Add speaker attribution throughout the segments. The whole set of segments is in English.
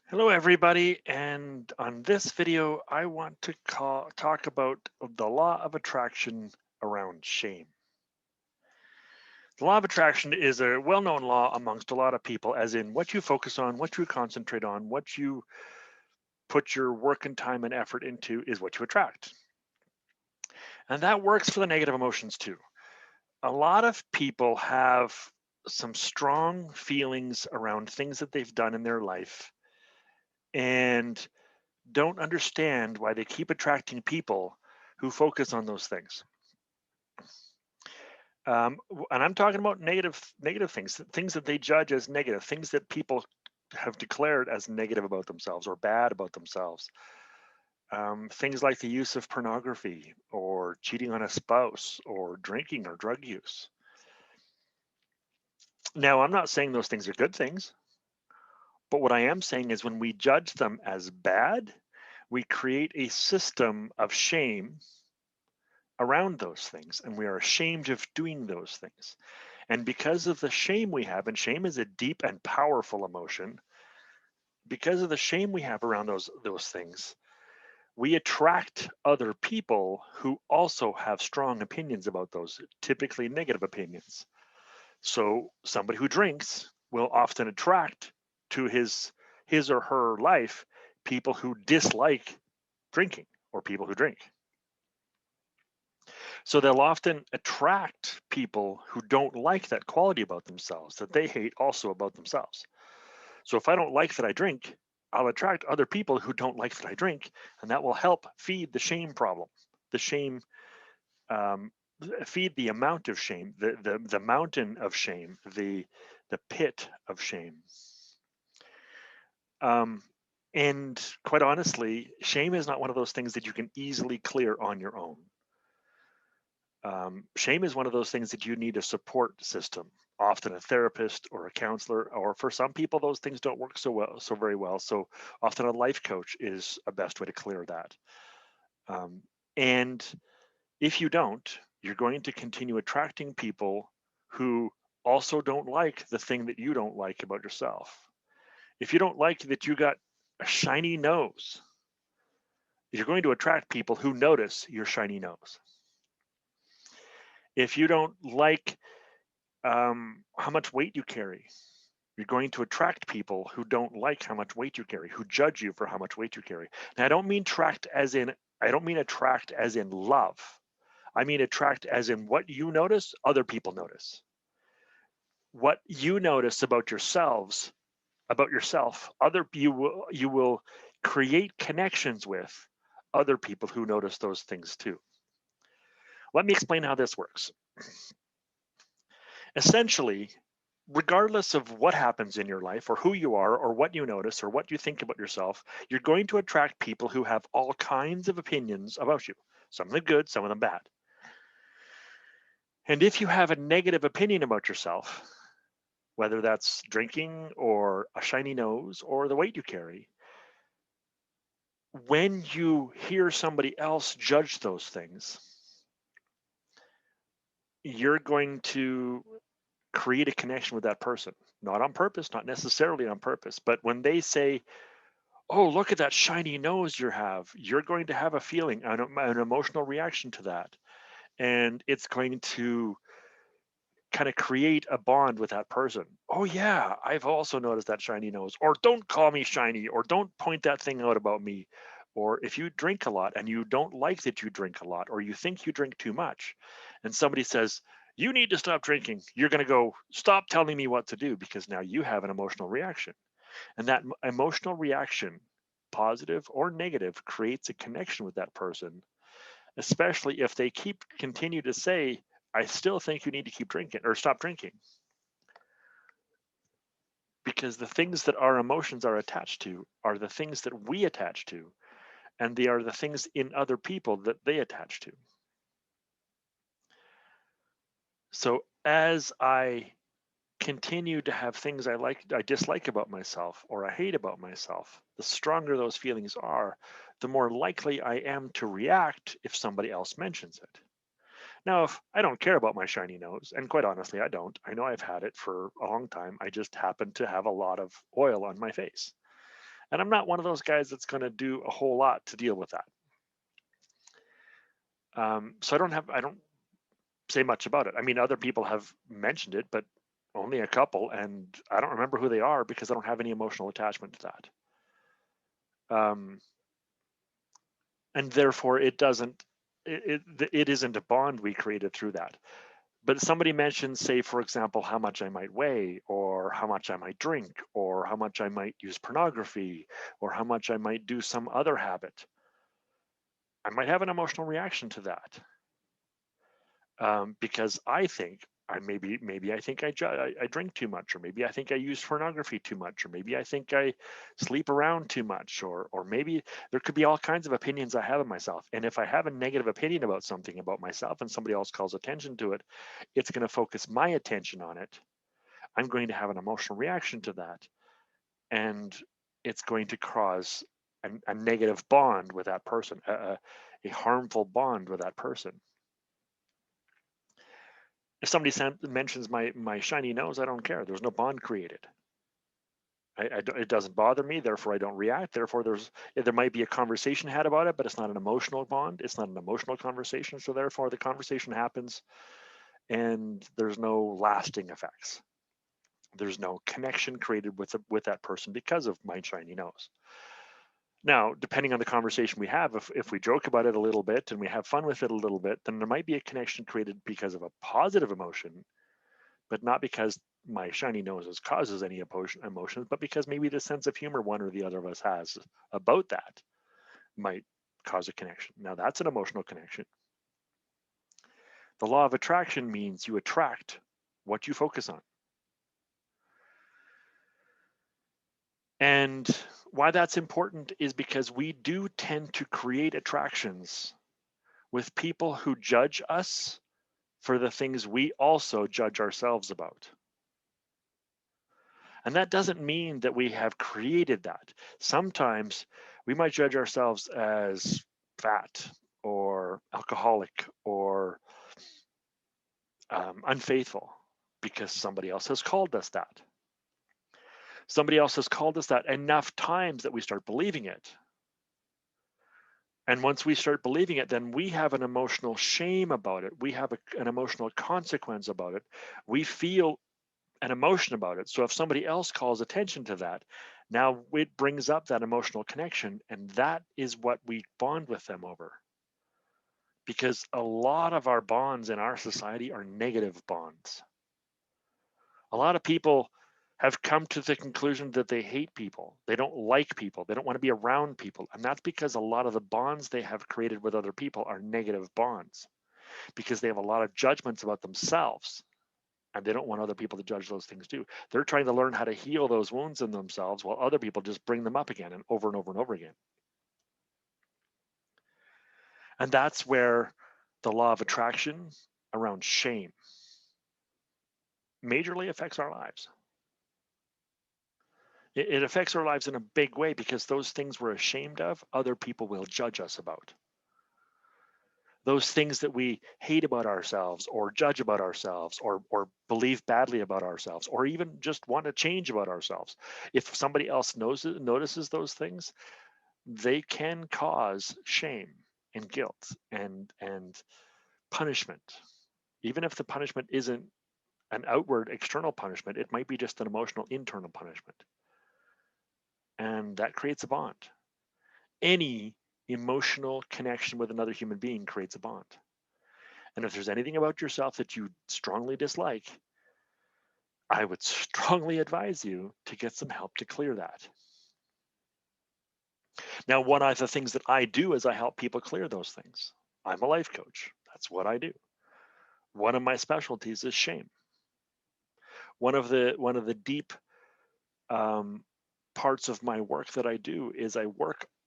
Speaker 1: Hello, everybody. And on this video, I want to talk about the law of attraction around shame. The law of attraction is a well known law amongst a lot of people, as in what you focus on, what you concentrate on, what you put your work and time and effort into is what you attract. And that works for the negative emotions too. A lot of people have some strong feelings around things that they've done in their life and don't understand why they keep attracting people who focus on those things. And I'm talking about negative things, things that they judge as negative, things that people have declared as negative about themselves or bad about themselves. Things like the use of pornography or cheating on a spouse or drinking or drug use. Now, I'm not saying those things are good things, but what I am saying is when we judge them as bad, we create a system of shame around those things, and we are ashamed of doing those things. And because of the shame we have, and shame is a deep and powerful emotion, because of the shame we have around those things, we attract other people who also have strong opinions about those, typically negative opinions. So somebody who drinks will often attract to his or her life people who dislike drinking or people who drink. So they'll often attract people who don't like that quality about themselves that they hate also about themselves. So if I don't like that I drink, I'll attract other people who don't like that I drink, and that will help feed the shame problem, the shame, um, feed the amount of shame, the mountain of shame, the pit of shame. Um, and quite honestly, shame is not one of those things that you can easily clear on your own. Shame is one of those things that you need a support system, often a therapist or a counselor, or for some people, those things don't work so very well. So often a life coach is a best way to clear that. Um, and if you don't, you're going to continue attracting people who also don't like the thing that you don't like about yourself. If you don't like that you got a shiny nose, you're going to attract people who notice your shiny nose. If you don't like how much weight you carry. You're going to attract people who don't like how much weight you carry, who judge you for how much weight you carry. Now, I don't mean attract as in love. I mean attract as in what you notice, other people notice. What you notice about yourself, other you will create connections with other people who notice those things too. Let me explain how this works. Essentially, regardless of what happens in your life or who you are or what you notice or what you think about yourself, you're going to attract people who have all kinds of opinions about you, some of them good, some of them bad. And if you have a negative opinion about yourself, whether that's drinking or a shiny nose or the weight you carry, when you hear somebody else judge those things, you're going to create a connection with that person, not on purpose, not necessarily on purpose, but when they say, "Oh, look at that shiny nose you have," you're going to have a feeling, an emotional reaction to that. And it's going to kind of create a bond with that person. Oh, yeah, I've also noticed that shiny nose. Or don't call me shiny, or don't point that thing out about me. Or if you drink a lot and you don't like that you drink a lot, or you think you drink too much, and somebody says, "You need to stop drinking," you're going to go, "Stop telling me what to do," because now you have an emotional reaction. And that emotional reaction, positive or negative, creates a connection with that person, especially if they continue to say, "I still think you need to keep drinking or stop drinking." Because the things that our emotions are attached to are the things that we attach to, and they are the things in other people that they attach to. So as I continue to have things I dislike about myself, or I hate about myself, the stronger those feelings are, the more likely I am to react if somebody else mentions it. Now, if I don't care about my shiny nose, and quite honestly, I don't, I know I've had it for a long time. I just happen to have a lot of oil on my face. And I'm not one of those guys that's going to do a whole lot to deal with that. So I don't say much about it. I mean, other people have mentioned it, but only a couple, and I don't remember who they are because I don't have any emotional attachment to that. And therefore, it isn't a bond we created through that. But somebody mentions, say, for example, how much I might weigh, or how much I might drink, or how much I might use pornography, or how much I might do some other habit. I might have an emotional reaction to that, because I think maybe I think I drink too much, or maybe I think I use pornography too much, or maybe I think I sleep around too much, or maybe there could be all kinds of opinions I have of myself. And if I have a negative opinion about something about myself and somebody else calls attention to it, it's going to focus my attention on it. I'm going to have an emotional reaction to that, and it's going to cause a negative bond with that person, a harmful bond with that person. If somebody mentions my shiny nose, I don't care. There's no bond created. It doesn't bother me, therefore I don't react. Therefore, there might be a conversation had about it, but it's not an emotional bond. It's not an emotional conversation. So therefore, the conversation happens, and there's no lasting effects. There's no connection created with that person because of my shiny nose. Now, depending on the conversation we have, if we joke about it a little bit and we have fun with it a little bit, then there might be a connection created because of a positive emotion, but not because my shiny nose causes any emotions, but because maybe the sense of humor one or the other of us has about that might cause a connection. Now, that's an emotional connection. The law of attraction means you attract what you focus on. And why that's important is because we do tend to create attractions with people who judge us for the things we also judge ourselves about. And that doesn't mean that we have created that. Sometimes we might judge ourselves as fat or alcoholic or unfaithful because somebody else has called us that. Somebody else has called us that enough times that we start believing it. And once we start believing it, then we have an emotional shame about it. We have an emotional consequence about it. We feel an emotion about it. So if somebody else calls attention to that, now it brings up that emotional connection, and that is what we bond with them over. Because a lot of our bonds in our society are negative bonds. A lot of people have come to the conclusion that they hate people. They don't like people. They don't want to be around people. And that's because a lot of the bonds they have created with other people are negative bonds because they have a lot of judgments about themselves and they don't want other people to judge those things too. They're trying to learn how to heal those wounds in themselves while other people just bring them up again and over and over and over again. And that's where the law of attraction around shame majorly affects our lives. It affects our lives in a big way because those things we're ashamed of, other people will judge us about. Those things that we hate about ourselves or judge about ourselves or believe badly about ourselves or even just want to change about ourselves. If somebody else notices those things, they can cause shame and guilt and punishment. Even if the punishment isn't an outward external punishment, it might be just an emotional internal punishment. And that creates a bond. Any emotional connection with another human being creates a bond. And if there's anything about yourself that you strongly dislike, I would strongly advise you to get some help to clear that. Now, one of the things that I do is I help people clear those things. I'm a life coach. That's what I do. One of my specialties is shame. One of the deep um, parts of my work that I do is I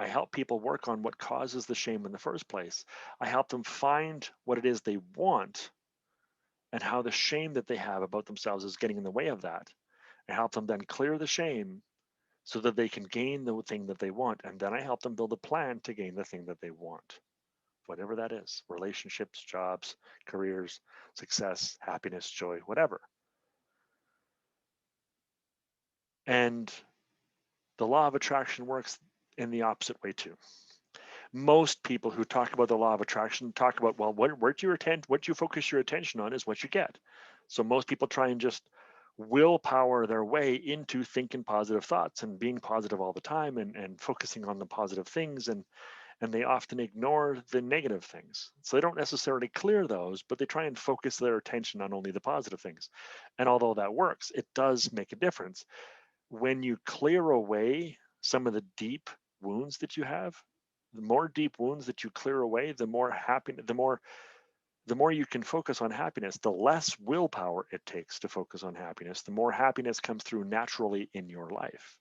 Speaker 1: help people work on what causes the shame in the first place. I help them find what it is they want and how the shame that they have about themselves is getting in the way of that. I help them then clear the shame so that they can gain the thing that they want. And then I help them build a plan to gain the thing that they want, whatever that is: relationships, jobs, careers, success, happiness, joy, whatever. And The law of attraction works in the opposite way too. Most people who talk about the law of attraction talk about, well, what you focus your attention on is what you get. So most people try and just willpower their way into thinking positive thoughts and being positive all the time, and focusing on the positive things, and they often ignore the negative things. So they don't necessarily clear those, but they try and focus their attention on only the positive things. And although that works, it does make a difference. When you clear away some of the deep wounds that you have, the more deep wounds that you clear away, the more happiness, the more you can focus on happiness. The less willpower it takes to focus on happiness, the more happiness comes through naturally in your life.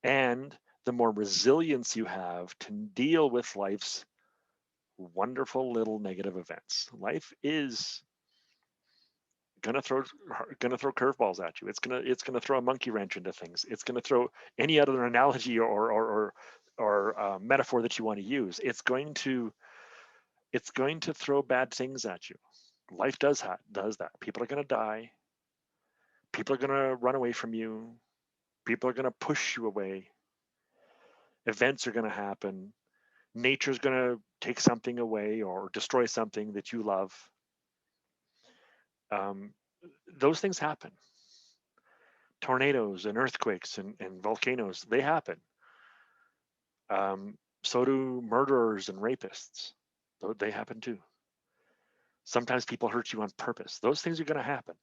Speaker 1: And the more resilience you have to deal with life's wonderful little negative events. Life is gonna throw curveballs at you. It's gonna throw a monkey wrench into things. It's gonna throw any other analogy or metaphor that you want to use. It's going to throw bad things at you. Life does that. People are gonna die. People are gonna run away from you. People are gonna push you away. Events are gonna happen. Nature's gonna take something away or destroy something that you love. Um, those things happen. Tornadoes and earthquakes and volcanoes, they happen. So do murderers and rapists. They happen too. Sometimes people hurt you on purpose. Those things are going to happen.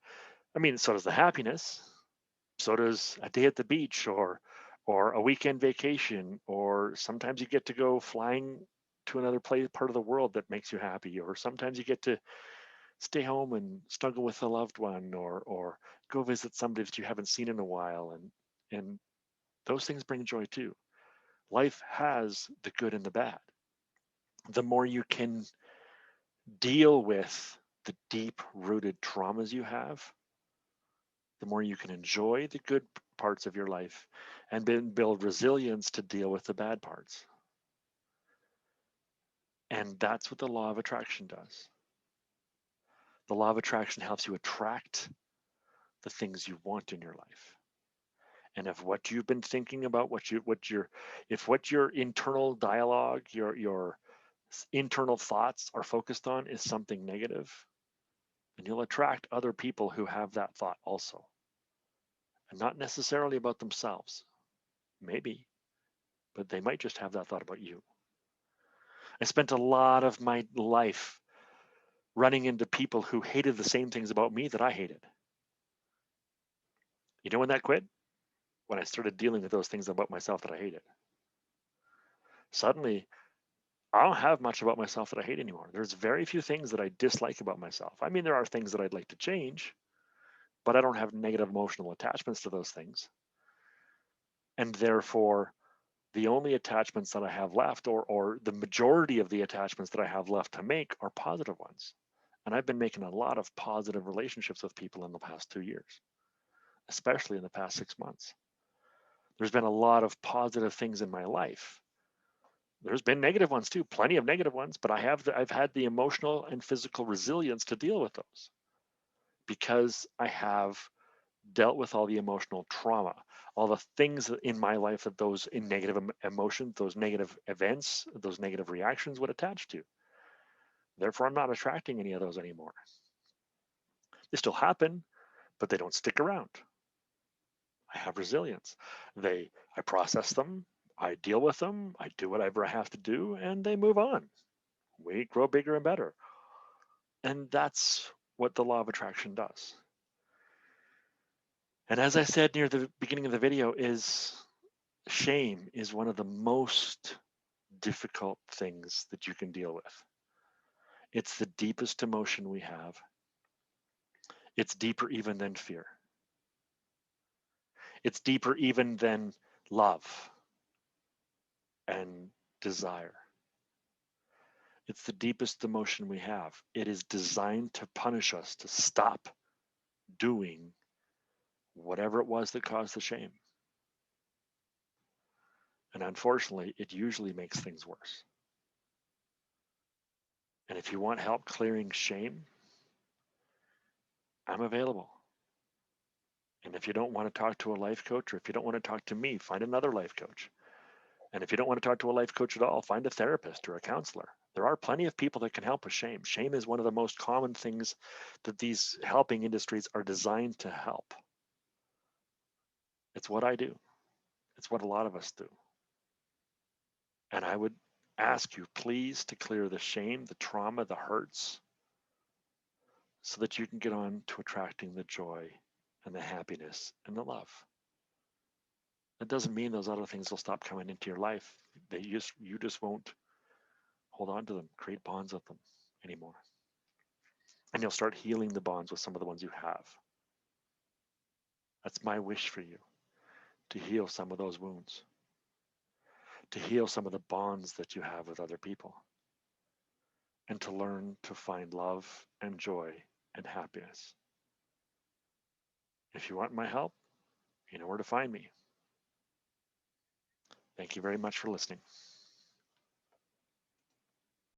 Speaker 1: I mean, so does the happiness. So does a day at the beach, or a weekend vacation, or sometimes you get to go flying to another part of the world that makes you happy, or sometimes you get to stay home and snuggle with a loved one, or go visit somebody that you haven't seen in a while, and those things bring joy too. Life has the good and the bad. The more you can deal with the deep rooted traumas you have, the more you can enjoy the good parts of your life and then build resilience to deal with the bad parts. And that's what the law of attraction does. The law of attraction helps you attract the things you want in your life. And if what you've been thinking about, if what your internal dialogue, your internal thoughts are focused on is something negative, then you'll attract other people who have that thought also. And not necessarily about themselves, maybe, but they might just have that thought about you. I spent a lot of my life running into people who hated the same things about me that I hated. You know when that quit? When I started dealing with those things about myself that I hated. Suddenly, I don't have much about myself that I hate anymore. There's very few things that I dislike about myself. I mean, there are things that I'd like to change, but I don't have negative emotional attachments to those things. And therefore, the only attachments that I have left, or the majority of the attachments that I have left to make, are positive ones. And I've been making a lot of positive relationships with people in the past 2 years, especially in the past 6 months. There's been a lot of positive things in my life. There's been negative ones too, plenty of negative ones, but I've had the emotional and physical resilience to deal with those because I have dealt with all the emotional trauma, all the things in my life that those in negative emotions, those negative events, those negative reactions would attach to. Therefore, I'm not attracting any of those anymore. They still happen, but they don't stick around. I have resilience. I process them, I deal with them, I do whatever I have to do, and they move on. We grow bigger and better. And that's what the law of attraction does. And as I said near the beginning of the video, is shame is one of the most difficult things that you can deal with. It's the deepest emotion we have. It's deeper even than fear. It's deeper even than love and desire. It's the deepest emotion we have. It is designed to punish us, to stop doing whatever it was that caused the shame. And unfortunately, it usually makes things worse. And if you want help clearing shame, I'm available. And if you don't want to talk to a life coach, or if you don't want to talk to me, find another life coach. And if you don't want to talk to a life coach at all, find a therapist or a counselor. There are plenty of people that can help with shame. Shame is one of the most common things that these helping industries are designed to help. It's what I do. It's what a lot of us do. And I would ask you, please, to clear the shame, the trauma, the hurts, so that you can get on to attracting the joy and the happiness and the love. That doesn't mean those other things will stop coming into your life. You just won't hold on to them, create bonds with them anymore. And you'll start healing the bonds with some of the ones you have. That's my wish for you, to heal some of those wounds, to heal some of the bonds that you have with other people, and to learn to find love and joy and happiness. If you want my help, you know where to find me. Thank you very much for listening.